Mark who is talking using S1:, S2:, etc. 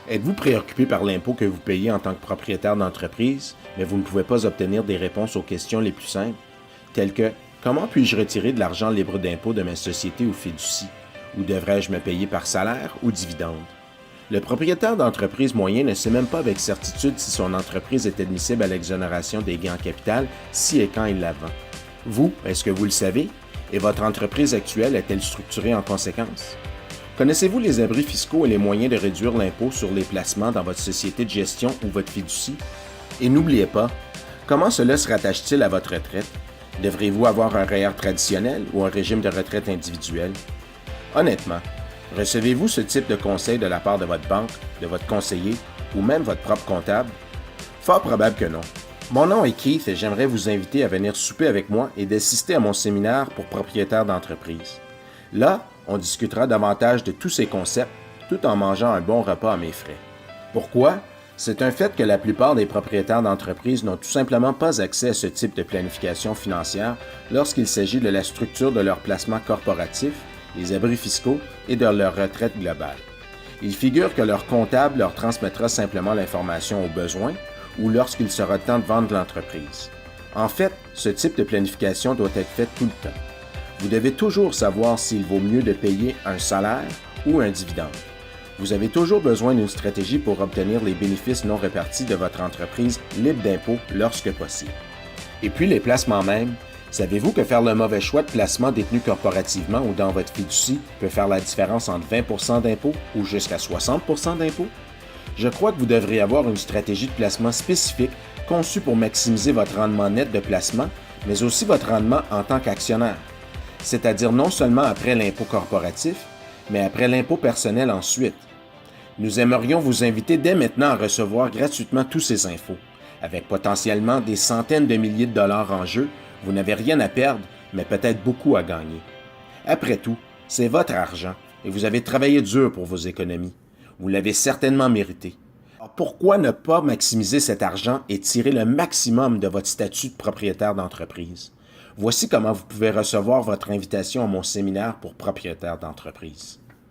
S1: Êtes-vous préoccupé par l'impôt que vous payez en tant que propriétaire d'entreprise, mais vous ne pouvez pas obtenir des réponses aux questions les plus simples, telles que comment puis-je retirer de l'argent libre d'impôt de ma société ou fiducie, ou devrais-je me payer par salaire ou dividende? Le propriétaire d'entreprise moyen ne sait même pas avec certitude si son entreprise est admissible à l'exonération des gains en capital si et quand il la vend. Vous, est-ce que vous le savez? Et votre entreprise actuelle est-elle structurée en conséquence? Connaissez-vous les abris fiscaux et les moyens de réduire l'impôt sur les placements dans votre société de gestion ou votre fiducie? Et n'oubliez pas, comment cela se rattache-t-il à votre retraite? Devriez-vous avoir un REER traditionnel ou un régime de retraite individuel? Honnêtement, recevez-vous ce type de conseil de la part de votre banque, de votre conseiller ou même votre propre comptable? Fort probable que non. Mon nom est Keith et j'aimerais vous inviter à venir souper avec moi et d'assister à mon séminaire pour propriétaires d'entreprise. Là, on discutera davantage de tous ces concepts tout en mangeant un bon repas à mes frais. Pourquoi? C'est un fait que la plupart des propriétaires d'entreprises n'ont tout simplement pas accès à ce type de planification financière lorsqu'il s'agit de la structure de leur placement corporatif, les abris fiscaux et de leur retraite globale. Il figure que leur comptable leur transmettra simplement l'information au besoin ou lorsqu'il sera temps de vendre l'entreprise. En fait, ce type de planification doit être fait tout le temps. Vous devez toujours savoir s'il vaut mieux de payer un salaire ou un dividende. Vous avez toujours besoin d'une stratégie pour obtenir les bénéfices non répartis de votre entreprise libre d'impôts lorsque possible. Et puis les placements même, savez-vous que faire le mauvais choix de placement détenu corporativement ou dans votre fiducie peut faire la différence entre 20 d'impôts ou jusqu'à 60 d'impôts? Je crois que vous devriez avoir une stratégie de placement spécifique conçue pour maximiser votre rendement net de placement, mais aussi votre rendement en tant qu'actionnaire. C'est-à-dire non seulement après l'impôt corporatif, mais après l'impôt personnel ensuite. Nous aimerions vous inviter dès maintenant à recevoir gratuitement tous ces infos. Avec potentiellement des centaines de milliers de dollars en jeu, vous n'avez rien à perdre, mais peut-être beaucoup à gagner. Après tout, c'est votre argent et vous avez travaillé dur pour vos économies. Vous l'avez certainement mérité. Alors pourquoi ne pas maximiser cet argent et tirer le maximum de votre statut de propriétaire d'entreprise? Voici comment vous pouvez recevoir votre invitation à mon séminaire pour propriétaires d'entreprise.